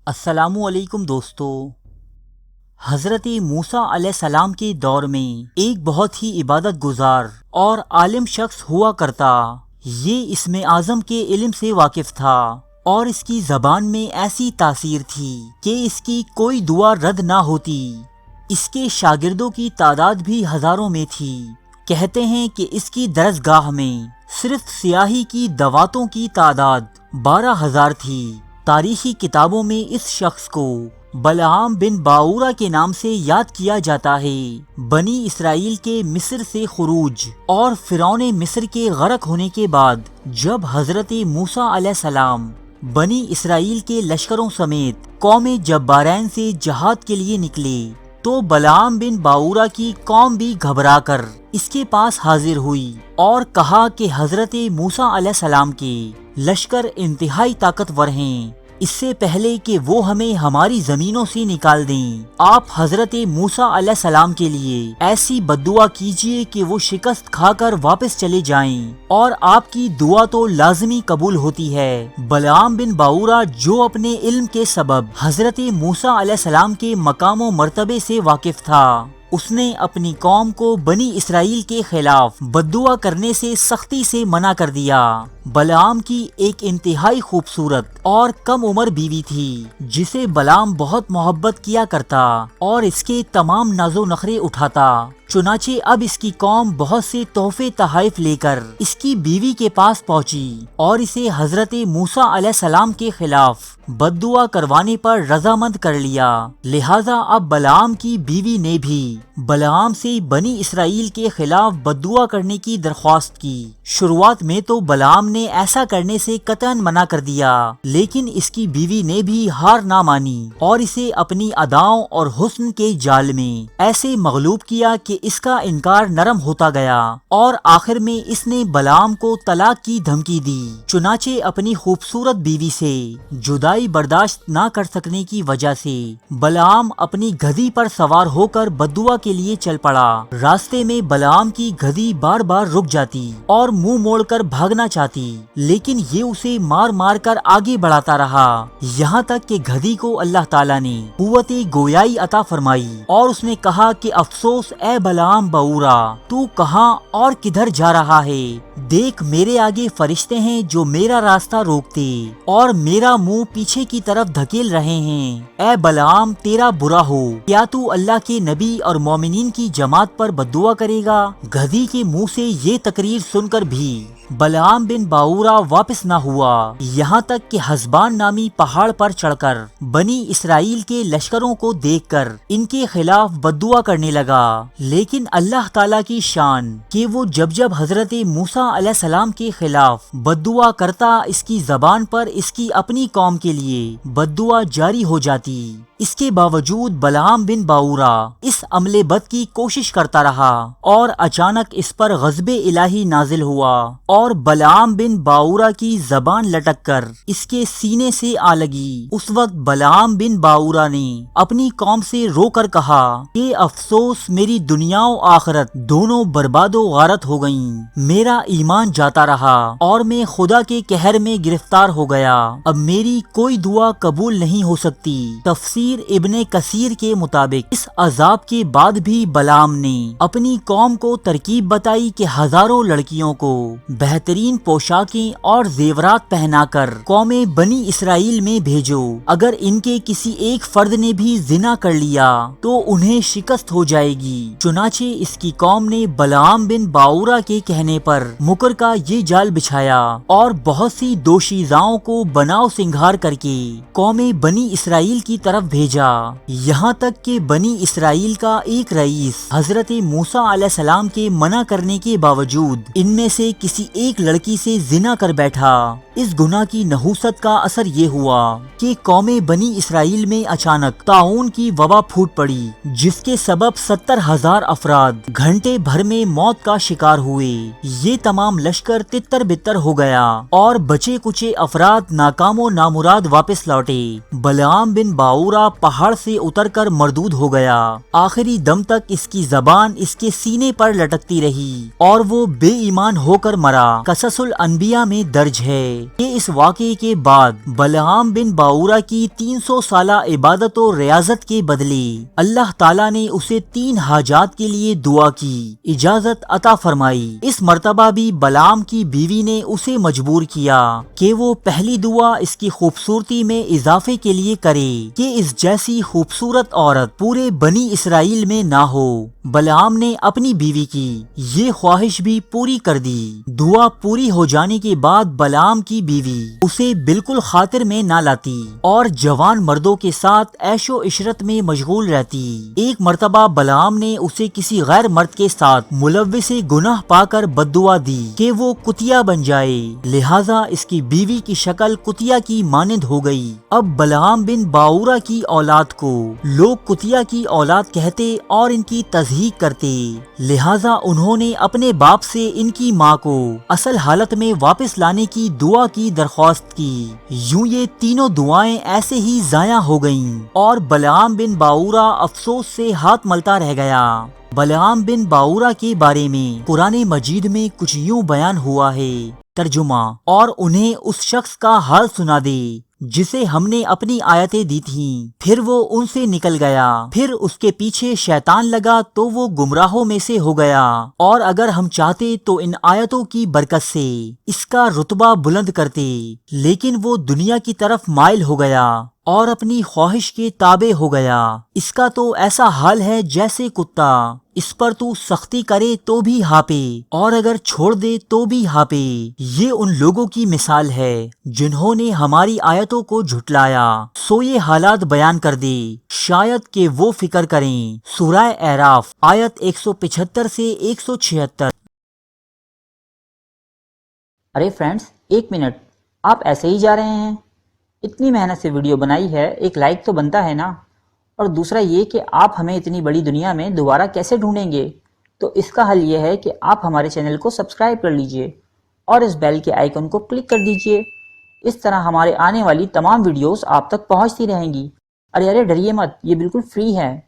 السلام علیکم دوستو۔ حضرت موسیٰ علیہ السلام کے دور میں ایک بہت ہی عبادت گزار اور عالم شخص ہوا کرتا۔ یہ اسم اعظم کے علم سے واقف تھا اور اس کی زبان میں ایسی تاثیر تھی کہ اس کی کوئی دعا رد نہ ہوتی۔ اس کے شاگردوں کی تعداد بھی ہزاروں میں تھی۔ کہتے ہیں کہ اس کی درسگاہ میں صرف سیاہی کی دواتوں کی تعداد 12,000 تھی۔ تاریخی کتابوں میں اس شخص کو بلعام بن باورا کے نام سے یاد کیا جاتا ہے۔ بنی اسرائیل کے مصر سے خروج اور فرعون مصر کے غرق ہونے کے بعد جب حضرت موسیٰ علیہ السلام بنی اسرائیل کے لشکروں سمیت قوم جبارین سے جہاد کے لیے نکلے تو بلعام بن باورا کی قوم بھی گھبرا کر اس کے پاس حاضر ہوئی اور کہا کہ حضرت موسیٰ علیہ السلام کے لشکر انتہائی طاقتور ہیں، اس سے پہلے کہ وہ ہمیں ہماری زمینوں سے نکال دیں آپ حضرت موسیٰ علیہ السلام کے لیے ایسی بد دعا کیجئے کہ وہ شکست کھا کر واپس چلے جائیں اور آپ کی دعا تو لازمی قبول ہوتی ہے۔ بلعام بن باورا جو اپنے علم کے سبب حضرت موسیٰ علیہ السلام کے مقام و مرتبے سے واقف تھا، اس نے اپنی قوم کو بنی اسرائیل کے خلاف بد دعا کرنے سے سختی سے منع کر دیا۔ بلعام کی ایک انتہائی خوبصورت اور کم عمر بیوی تھی جسے بلعام بہت محبت کیا کرتا اور اس کے تمام ناز و نخرے اٹھاتا۔ چنانچہ اب اس کی قوم بہت سے تحفے تحائف لے کر اس کی بیوی کے پاس پہنچی اور اسے حضرت موسیٰ علیہ السلام کے خلاف بد دعا کروانے پر رضامند کر لیا۔ لہٰذا اب بلعام کی بیوی نے بھی بلعام سے بنی اسرائیل کے خلاف بد دعا کرنے کی درخواست کی۔ شروعات میں تو بلعام نے ایسا کرنے سے قطعاً منع کر دیا، لیکن اس کی بیوی نے بھی ہار نہ مانی اور اسے اپنی اداؤں اور حسن کے جال میں ایسے مغلوب کیا کہ اس کا انکار نرم ہوتا گیا اور آخر میں اس نے بلعام کو طلاق کی دھمکی دی۔ چنانچہ اپنی خوبصورت بیوی سے جدائی برداشت نہ کر سکنے کی وجہ سے بلعام اپنی گدھی پر سوار ہو کر بد دعا کے لیے چل پڑا۔ راستے میں بلعام کی گدھی بار بار رک جاتی اور منہ موڑ کر بھاگنا چاہتی، لیکن یہ اسے مار مار کر آگے بڑھاتا رہا، یہاں تک کہ گدھی کو اللہ تعالیٰ نے قوت گویائی عطا فرمائی اور اس نے کہا کہ افسوس اے بلعام باورا، تو کہاں اور کدھر جا رہا ہے؟ دیکھ میرے آگے فرشتے ہیں جو میرا راستہ روکتے اور میرا منہ پیچھے کی طرف دھکیل رہے ہیں۔ اے بلعام تیرا برا ہو، کیا تو اللہ کے نبی اور مومنین کی جماعت پر بد دعا کرے گا؟ گدھی کے منہ سے یہ تقریر سن کر بھی بلعام بن باورا واپس نہ ہوا، یہاں تک کہ حسبان نامی پہاڑ پر چڑھ کر بنی اسرائیل کے لشکروں کو دیکھ کر ان کے خلاف بد دعا کرنے لگا۔ لیکن اللہ تعالیٰ کی شان کہ وہ جب جب حضرت موسیٰ علیہ السلام کے خلاف بد دعا کرتا اس کی زبان پر اس کی اپنی قوم کے لیے بد دعا جاری ہو جاتی۔ اس کے باوجود بلعام بن باورا اس عمل بد کی کوشش کرتا رہا اور اچانک اس پر غضب الہی نازل ہوا اور بلعام بن باورا کی زبان لٹک کر اس کے سینے سے آ لگی۔ اس وقت بلعام بن باورا نے اپنی قوم سے رو کر کہا کہ افسوس میری دنیا و آخرت دونوں برباد و غارت ہو گئیں، میرا ایمان جاتا رہا اور میں خدا کے قہر میں گرفتار ہو گیا، اب میری کوئی دعا قبول نہیں ہو سکتی۔ تفسیر ابن کثیر کے مطابق اس عذاب کے بعد بھی بلعام نے اپنی قوم کو ترکیب بتائی کہ ہزاروں لڑکیوں کو بہترین پوشاکیں اور زیورات پہنا کر قوم بنی اسرائیل میں بھیجو، اگر ان کے کسی ایک فرد نے بھی زنا کر لیا تو انہیں شکست ہو جائے گی۔ چنانچہ اس کی قوم نے بلعام بن باورا کے کہنے پر مکر کا یہ جال بچھایا اور بہت سی دوشیزاؤں کو بناؤ سنگھار کر کے قوم بنی اسرائیل کی طرف بھیجا، یہاں تک کہ بنی اسرائیل کا ایک رئیس حضرت موسیٰ علیہ السلام کے منع کرنے کے باوجود ان میں سے کسی ایک لڑکی سے زنا کر بیٹھا۔ اس گناہ کی نحوست کا اثر یہ ہوا کہ قوم بنی اسرائیل میں اچانک طاعون کی وبا پھوٹ پڑی، جس کے سبب 70,000 افراد گھنٹے بھر میں موت کا شکار ہوئے۔ یہ تمام لشکر تتر بتر ہو گیا اور بچے کچے افراد ناکام و نامراد واپس لوٹے۔ بلعام بن باورا موسیٰ پہاڑ سے اتر کر مردود ہو گیا۔ آخری دم تک اس کی زبان اس کے سینے پر لٹکتی رہی اور وہ بے ایمان ہو کر مرا۔ قصص الانبیاء میں درج ہے کہ اس واقعے کے بعد بلعام بن باورا کی 300 سالہ عبادت و ریاضت کے بدلے اللہ تعالیٰ نے اسے 3 حاجات کے لیے دعا کی اجازت عطا فرمائی۔ اس مرتبہ بھی بلعام کی بیوی نے اسے مجبور کیا کہ وہ پہلی دعا اس کی خوبصورتی میں اضافے کے لیے کرے کہ اس جیسی خوبصورت عورت پورے بنی اسرائیل میں نہ ہو۔ بلعام نے اپنی بیوی کی یہ خواہش بھی پوری کر دی۔ دعا پوری ہو جانے کے بعد بلعام کی بیوی اسے بالکل خاطر میں نہ لاتی اور جوان مردوں کے ساتھ عیش و عشرت میں مشغول رہتی۔ ایک مرتبہ بلعام نے اسے کسی غیر مرد کے ساتھ ملوث گناہ پا کر بد دعا دی کہ وہ کتیا بن جائے، لہٰذا اس کی بیوی کی شکل کتیا کی مانند ہو گئی۔ اب بلعام بن باورا کی اولاد کو لوگ کتیا کی اولاد کہتے اور ان کی تضحیک کرتے، لہٰذا انہوں نے اپنے باپ سے ان کی ماں کو اصل حالت میں واپس لانے کی دعا کی درخواست کی۔ یوں یہ تینوں دعائیں ایسے ہی ضائع ہو گئیں اور بلعام بن باورا افسوس سے ہاتھ ملتا رہ گیا۔ بلعام بن باورا کے بارے میں قرآن مجید میں کچھ یوں بیان ہوا ہے، ترجمہ: اور انہیں اس شخص کا حال سنا دے جسے ہم نے اپنی آیتیں دی تھیں، پھر وہ ان سے نکل گیا، پھر اس کے پیچھے شیطان لگا تو وہ گمراہوں میں سے ہو گیا، اور اگر ہم چاہتے تو ان آیتوں کی برکت سے اس کا رتبہ بلند کرتے، لیکن وہ دنیا کی طرف مائل ہو گیا اور اپنی خواہش کے تابع ہو گیا۔ اس کا تو ایسا حال ہے جیسے کتا، اس پر تو سختی کرے تو بھی ہاپے اور اگر چھوڑ دے تو بھی ہاپے۔ یہ ان لوگوں کی مثال ہے جنہوں نے ہماری آیتوں کو جھٹلایا، سو یہ حالات بیان کر دے شاید کہ وہ فکر کریں۔ سورہ اعراف آیت 175 سے 176۔ ارے فرینڈز، 1 منٹ، آپ ایسے ہی جا رہے ہیں؟ اتنی محنت سے ویڈیو بنائی ہے، ایک لائک تو بنتا ہے نا؟ اور دوسرا یہ کہ آپ ہمیں اتنی بڑی دنیا میں دوبارہ کیسے ڈھونڈیں گے؟ تو اس کا حل یہ ہے کہ آپ ہمارے چینل کو سبسکرائب کر لیجئے اور اس بیل کے آئیکن کو کلک کر دیجئے۔ اس طرح ہمارے آنے والی تمام ویڈیوز آپ تک پہنچتی رہیں گی۔ ارے ڈریے مت، یہ بالکل فری ہے۔